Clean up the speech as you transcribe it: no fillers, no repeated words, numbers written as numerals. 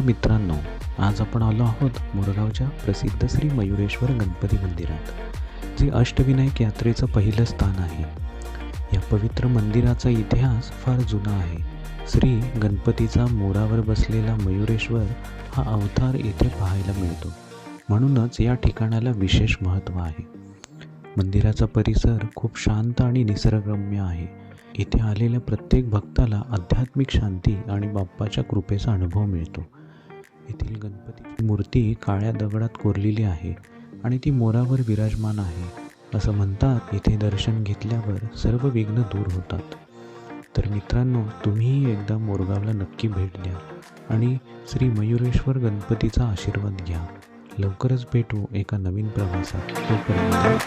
मित्रांनो, आज आपण आलो आहोत मोरगावच्या प्रसिद्ध श्री मयुरेश्वर गणपती मंदिरात, जे अष्टविनायक यात्रेचं पहिलं स्थान आहे. या पवित्र मंदिराचा इतिहास फार जुना आहे. श्री गणपतीचा मोरावर बसलेला मयुरेश्वर हा अवतार इथे पाहायला मिळतो. म्हणूनच या ठिकाणाला विशेष महत्त्व आहे. मंदिराचा परिसर खूप शांत आणि निसर्गरम्य आहे. इथे आलेल्या प्रत्येक भक्ताला आध्यात्मिक शांती आणि बाप्पाच्या कृपेचा अनुभव मिळतो. येथील गणपतीची मूर्ती काळ्या दगडात कोरलेली आहे आणि ती मोरावर विराजमान आहे. असं म्हणतात, इथे दर्शन घेतल्यावर सर्व विघ्न दूर होतात. तर मित्रांनो, तुम्हीही एकदा मोरगावला नक्की भेट द्या आणि श्री मयुरेश्वर गणपतीचा आशीर्वाद घ्या. लवकरच भेटू एका नवीन प्रवासात. तोपर्यंत